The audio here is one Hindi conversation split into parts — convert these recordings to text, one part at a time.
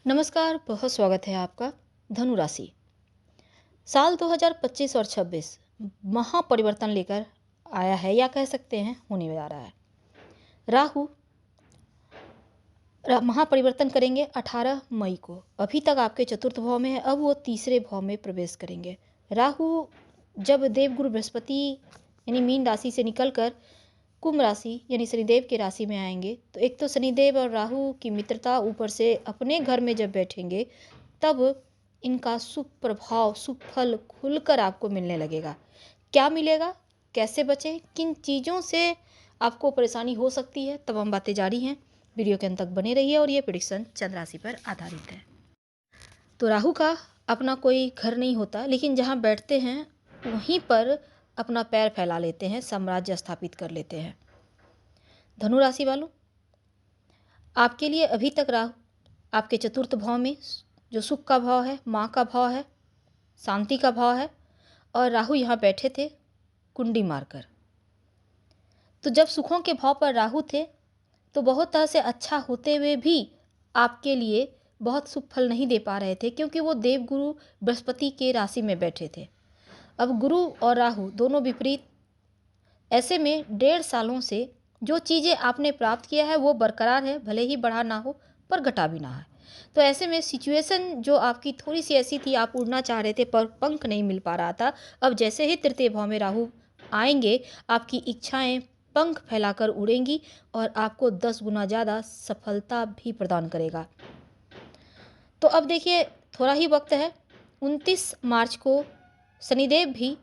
नमस्कार, बहुत स्वागत है आपका। धनु राशि साल 2025 और 26 महापरिवर्तन लेकर आया है या कह सकते हैं होने जा रहा है। राहु महापरिवर्तन करेंगे 18 मई को। अभी तक आपके चतुर्थ भाव में है, अब वो तीसरे भाव में प्रवेश करेंगे। राहु जब देवगुरु बृहस्पति यानी मीन राशि से निकलकर कुंभ राशि यानी शनिदेव की राशि में आएंगे, तो एक तो शनिदेव और राहु की मित्रता ऊपर से अपने घर में जब बैठेंगे, तब इनका शुभ प्रभाव शुभ फल खुलकर आपको मिलने लगेगा। क्या मिलेगा, कैसे बचें, किन चीज़ों से आपको परेशानी हो सकती है, तब हम बातें जारी हैं। वीडियो के अंत तक बने रहिए और ये प्रेडिक्शन चंद्र राशि पर आधारित है। तो राहु का अपना कोई घर नहीं होता, लेकिन जहाँ बैठते हैं वहीं पर अपना पैर फैला लेते हैं, साम्राज्य स्थापित कर लेते हैं। धनु राशि वालों, आपके लिए अभी तक राहु आपके चतुर्थ भाव में, जो सुख का भाव है, माँ का भाव है, शांति का भाव है, और राहु यहाँ बैठे थे कुंडी मारकर। तो जब सुखों के भाव पर राहु थे तो बहुत तरह से अच्छा होते हुए भी आपके लिए बहुत शुभ फल नहीं दे पा रहे थे, क्योंकि वो देवगुरु बृहस्पति के राशि में बैठे थे। अब गुरु और राहु दोनों विपरीत, ऐसे में 1.5 सालों से जो चीज़ें आपने प्राप्त किया है वो बरकरार है, भले ही बढ़ा ना हो पर घटा भी ना है। तो ऐसे में सिचुएशन जो आपकी थोड़ी सी ऐसी थी, आप उड़ना चाह रहे थे पर पंख नहीं मिल पा रहा था, अब जैसे ही तृतीय भाव में राहु आएंगे, आपकी इच्छाएं पंख फैलाकर उड़ेंगी और आपको 10 गुना ज़्यादा सफलता भी प्रदान करेगा। तो अब देखिए, थोड़ा ही वक्त है। 29 मार्च को शनिदेव भी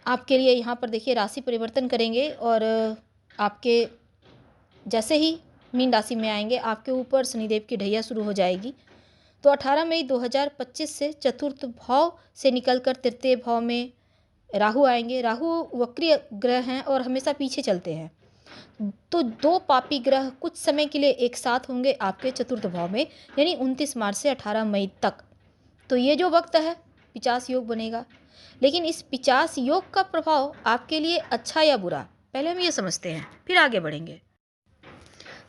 आपके लिए यहाँ पर देखिए राशि परिवर्तन करेंगे, और आपके जैसे ही मीन राशि में आएंगे, आपके ऊपर शनिदेव की ढैया शुरू हो जाएगी। तो 18 मई 2025 से चतुर्थ भाव से निकलकर तृतीय भाव में राहु आएंगे। राहु वक्री ग्रह हैं और हमेशा पीछे चलते हैं, तो 2 पापी ग्रह कुछ समय के लिए एक साथ होंगे आपके चतुर्थ भाव में, यानी 29 मार्च से 18 मई तक। तो ये जो वक्त है, 50 योग बनेगा। लेकिन इस 50 योग का प्रभाव आपके लिए अच्छा या बुरा, पहले हम ये समझते हैं, फिर आगे बढ़ेंगे।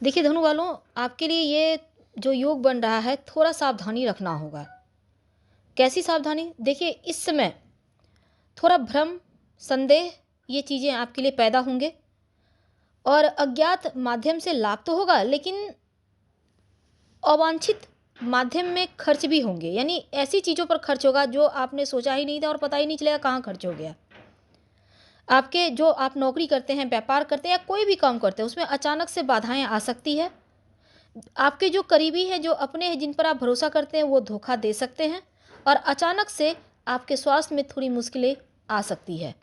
देखिए धनु वालों, आपके लिए ये जो योग बन रहा है, थोड़ा सावधानी रखना होगा। कैसी सावधानी? देखिए, इस समय थोड़ा भ्रम, संदेह, ये चीज़ें आपके लिए पैदा होंगे, और अज्ञात माध्यम से लाभ तो होगा, लेकिन अवांछित माध्यम में खर्च भी होंगे। यानी ऐसी चीज़ों पर खर्च होगा जो आपने सोचा ही नहीं था और पता ही नहीं चलेगा कहाँ खर्च हो गया। आपके जो आप नौकरी करते हैं, व्यापार करते हैं या कोई भी काम करते हैं, उसमें अचानक से बाधाएं आ सकती है। आपके जो करीबी हैं, जो अपने हैं, जिन पर आप भरोसा करते हैं, वो धोखा दे सकते हैं, और अचानक से आपके स्वास्थ्य में थोड़ी मुश्किलें आ सकती है।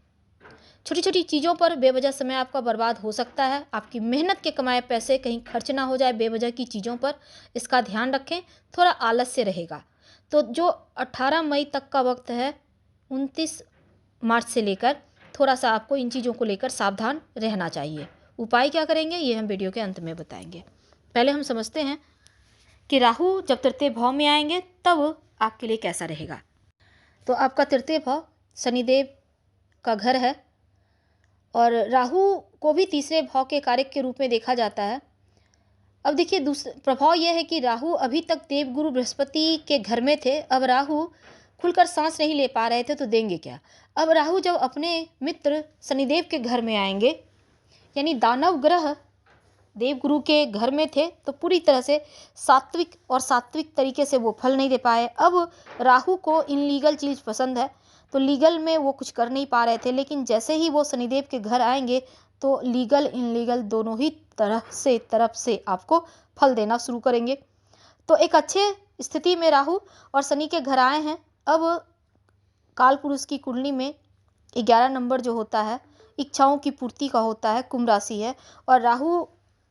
छोटी छोटी चीज़ों पर बेवजह समय आपका बर्बाद हो सकता है। आपकी मेहनत के कमाए पैसे कहीं खर्च ना हो जाए बेवजह की चीज़ों पर, इसका ध्यान रखें। थोड़ा आलस्य रहेगा। तो जो 18 मई तक का वक्त है, 29 मार्च से लेकर थोड़ा सा आपको इन चीज़ों को लेकर सावधान रहना चाहिए। उपाय क्या करेंगे, ये हम वीडियो के अंत में बताएंगे। पहले हम समझते हैं कि राहु जब तृतीय भाव में आएंगे तब आपके लिए कैसा रहेगा। तो आपका तृतीय भाव शनिदेव का घर है, और राहु को भी तीसरे भाव के कारक के रूप में देखा जाता है। अब देखिए, दूसरा प्रभाव यह है कि राहु अभी तक देवगुरु बृहस्पति के घर में थे, अब राहु खुलकर सांस नहीं ले पा रहे थे, तो देंगे क्या। अब राहु जब अपने मित्र शनिदेव के घर में आएंगे, यानी दानव ग्रह देवगुरु के घर में थे, तो पूरी तरह से सात्विक तरीके से वो फल नहीं दे पाए। अब राहु को इनलीगल चीज़ पसंद है, तो लीगल में वो कुछ कर नहीं पा रहे थे, लेकिन जैसे ही वो शनिदेव के घर आएंगे तो लीगल इनलीगल दोनों ही तरफ से आपको फल देना शुरू करेंगे। तो एक अच्छे स्थिति में राहु और शनि के घर आए हैं। अब काल पुरुष की कुंडली में 11 नंबर जो होता है, इच्छाओं की पूर्ति का होता है, कुंभ राशि है, और राहु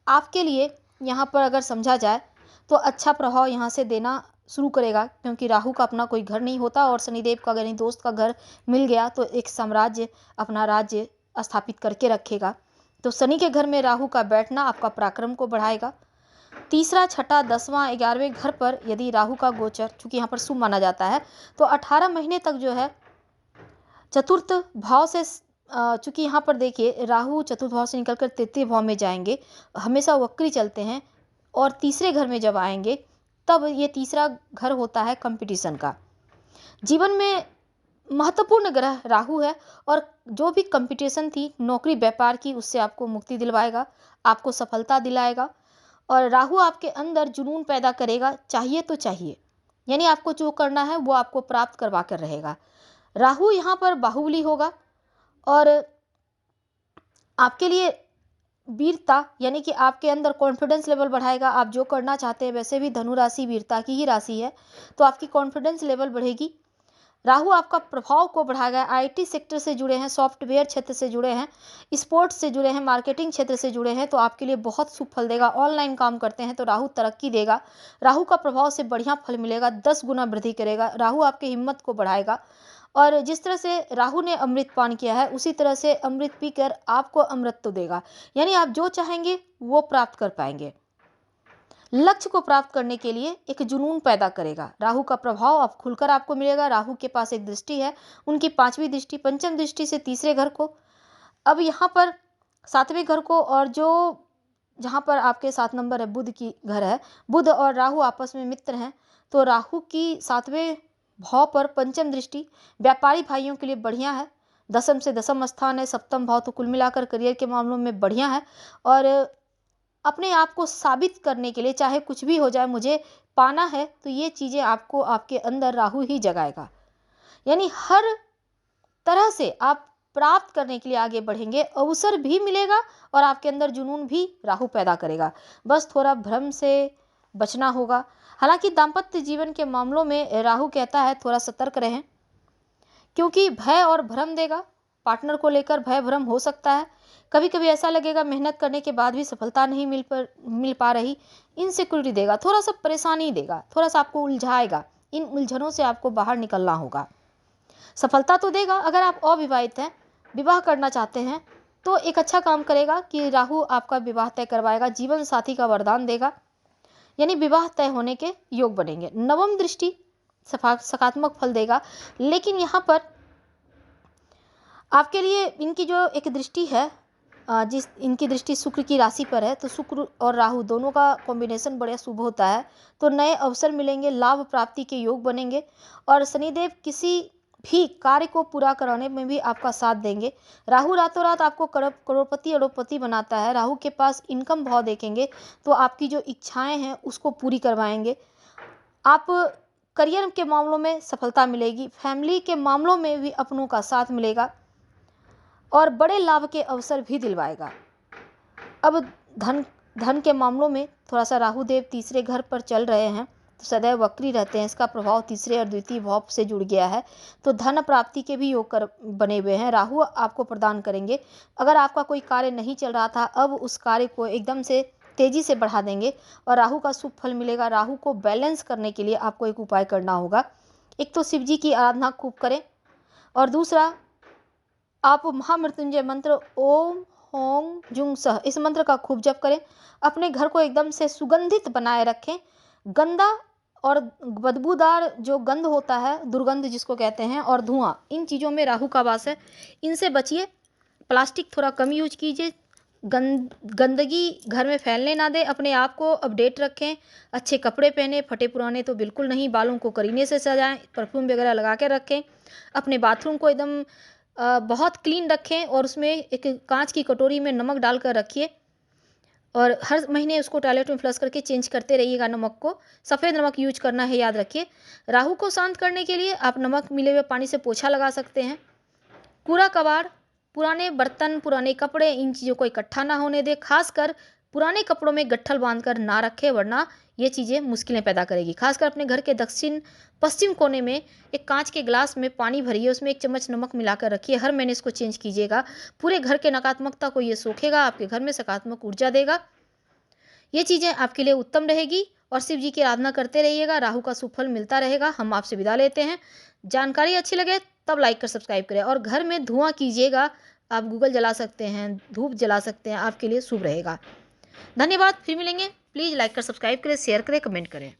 आपके लिए यहाँ पर अगर समझा जाए तो अच्छा प्रभाव यहाँ से देना शुरू करेगा, क्योंकि राहु का अपना कोई घर नहीं होता, और शनिदेव का यानी दोस्त का घर मिल गया तो एक साम्राज्य, अपना राज्य स्थापित करके रखेगा। तो शनि के घर में राहु का बैठना आपका पराक्रम को बढ़ाएगा। तीसरा, छठा, 10वां, 11वें घर पर यदि राहु का गोचर, चूँकि यहाँ पर शुभ माना जाता है, तो 18 महीने तक जो है चतुर्थ भाव से, चूँकि यहाँ पर देखिए राहु चतुर्थ भाव से निकलकर तृतीय भाव में जाएंगे, हमेशा वक्री चलते हैं, और तीसरे घर में जब आएंगे तब ये तीसरा घर होता है कंपटीशन का। जीवन में महत्वपूर्ण ग्रह राहु है और जो भी कंपटीशन थी नौकरी व्यापार की, उससे आपको मुक्ति दिलवाएगा, आपको सफलता दिलाएगा। और राहु आपके अंदर जुनून पैदा करेगा, चाहिए तो चाहिए, यानी आपको जो करना है वो आपको प्राप्त करवा कर रहेगा। राहु यहाँ पर बाहुबली होगा और आपके लिए वीरता, यानी कि आपके अंदर कॉन्फिडेंस लेवल बढ़ाएगा। आप जो करना चाहते हैं, वैसे भी धनु राशि वीरता की ही राशि है, तो आपकी कॉन्फिडेंस लेवल बढ़ेगी। राहु आपका प्रभाव को बढ़ाएगा। आईटी सेक्टर से जुड़े हैं, सॉफ्टवेयर क्षेत्र से जुड़े हैं, स्पोर्ट्स से जुड़े हैं, मार्केटिंग क्षेत्र से जुड़े हैं, तो आपके लिए बहुत शुभ फल देगा। ऑनलाइन काम करते हैं तो राहु तरक्की देगा। राहु का प्रभाव से बढ़िया फल मिलेगा, 10 गुना वृद्धि करेगा। राहु आपकी हिम्मत को बढ़ाएगा और जिस तरह से राहु ने अमृत पान किया है, उसी तरह से अमृत पीकर आपको अमृत तो देगा, यानी आप जो चाहेंगे वो प्राप्त कर पाएंगे। लक्ष्य को प्राप्त करने के लिए एक जुनून पैदा करेगा। राहु का प्रभाव अब खुलकर आपको मिलेगा। राहु के पास एक दृष्टि है, उनकी 5वीं दृष्टि, पंचम दृष्टि से तीसरे घर को, अब यहाँ पर 7वें घर को, और जो जहाँ पर आपके 7 नंबर है बुध की घर है, बुध और राहु आपस में मित्र हैं, तो राहु की 7वें भाव पर पंचम दृष्टि व्यापारी भाइयों के लिए बढ़िया है। दसम से दसम स्थान है, सप्तम भाव, तो कुल मिलाकर करियर के मामलों में बढ़िया है। और अपने आप को साबित करने के लिए, चाहे कुछ भी हो जाए, मुझे पाना है, तो ये चीज़ें आपको आपके अंदर राहु ही जगाएगा। यानी हर तरह से आप प्राप्त करने के लिए आगे बढ़ेंगे, अवसर भी मिलेगा और आपके अंदर जुनून भी राहु पैदा करेगा। बस थोड़ा भ्रम से बचना होगा। हालांकि दाम्पत्य जीवन के मामलों में राहु कहता है थोड़ा सतर्क रहें, क्योंकि भय और भ्रम देगा। पार्टनर को लेकर भय भ्रम हो सकता है। कभी कभी ऐसा लगेगा मेहनत करने के बाद भी सफलता नहीं मिल पा रही, इनसिक्योरिटी देगा, थोड़ा सा परेशानी देगा, थोड़ा सा आपको उलझाएगा। इन उलझनों से आपको बाहर निकलना होगा। सफलता तो देगा। अगर आप अविवाहित हैं, विवाह करना चाहते हैं, तो एक अच्छा काम करेगा कि राहु आपका विवाह तय करवाएगा, जीवन साथी का वरदान देगा, यानी विवाह तय होने के योग बनेंगे। नवम दृष्टि सकारात्मक फल देगा, लेकिन यहाँ पर आपके लिए इनकी जो एक दृष्टि है, जिस इनकी दृष्टि शुक्र की राशि पर है, तो शुक्र और राहु दोनों का कॉम्बिनेशन बड़ा शुभ होता है, तो नए अवसर मिलेंगे, लाभ प्राप्ति के योग बनेंगे। और शनिदेव किसी भी कार्य को पूरा कराने में भी आपका साथ देंगे। राहु रातों रात आपको करोड़पति अरबपति बनाता है। राहु के पास इनकम भाव देखेंगे तो आपकी जो इच्छाएं हैं उसको पूरी करवाएंगे। आप करियर के मामलों में सफलता मिलेगी, फैमिली के मामलों में भी अपनों का साथ मिलेगा और बड़े लाभ के अवसर भी दिलवाएगा। अब धन के मामलों में थोड़ा सा राहु देव तीसरे घर पर चल रहे हैं, तो सदैव वक्री रहते हैं, इसका प्रभाव तीसरे और द्वितीय भाव से जुड़ गया है, तो धन प्राप्ति के भी योग बने हुए हैं। राहु आपको प्रदान करेंगे। अगर आपका कोई कार्य नहीं चल रहा था, अब उस कार्य को एकदम से तेजी से बढ़ा देंगे और राहु का शुभ फल मिलेगा। राहु को बैलेंस करने के लिए आपको एक उपाय करना होगा। एक तो शिव जी की आराधना खूब करें, और दूसरा आप महामृत्युंजय मंत्र ओम होम जुंग सह, इस मंत्र का खूब जप करें। अपने घर को एकदम से सुगंधित बनाए रखें। गंदा और बदबूदार जो गंध होता है, दुर्गंध जिसको कहते हैं, और धुआं, इन चीज़ों में राहु का वास है, इनसे बचिए। प्लास्टिक थोड़ा कम यूज कीजिए। गंदगी घर में फैलने ना दें। अपने आप को अपडेट रखें। अच्छे कपड़े पहने, फटे पुराने तो बिल्कुल नहीं। बालों को करीने से सजाएं, परफ्यूम वगैरह लगा के रखें। अपने बाथरूम को एकदम बहुत क्लीन रखें और उसमें एक कांच की कटोरी में नमक डालकर रखिए और हर महीने उसको टॉयलेट में फ्लश करके चेंज करते रहिएगा। नमक को सफ़ेद नमक यूज करना है, याद रखिए। राहु को शांत करने के लिए आप नमक मिले हुए पानी से पोछा लगा सकते हैं। कूड़ा कबाड़, पुराने बर्तन, पुराने कपड़े, इन चीज़ों को इकट्ठा ना होने दें। खासकर पुराने कपड़ों में गट्ठल बांधकर ना रखें, वरना ये चीज़ें मुश्किलें पैदा करेगी। खासकर अपने घर के दक्षिण पश्चिम कोने में एक कांच के गिलास में पानी भरिए, उसमें 1 चम्मच नमक मिलाकर रखिए। हर महीने इसको चेंज कीजिएगा। पूरे घर के नकारात्मकता को ये सोखेगा, आपके घर में सकारात्मक ऊर्जा देगा। ये चीज़ें आपके लिए उत्तम रहेगी और शिव जी की आराधना करते रहिएगा। राहु का सुफल मिलता रहेगा। हम आपसे विदा लेते हैं। जानकारी अच्छी लगे तब लाइक कर सब्सक्राइब करें और घर में धुआं कीजिएगा। आप गूगल जला सकते हैं, धूप जला सकते हैं, आपके लिए शुभ रहेगा। धन्यवाद। फिर मिलेंगे। प्लीज़ लाइक कर सब्सक्राइब करें, शेयर करें, कमेंट करें।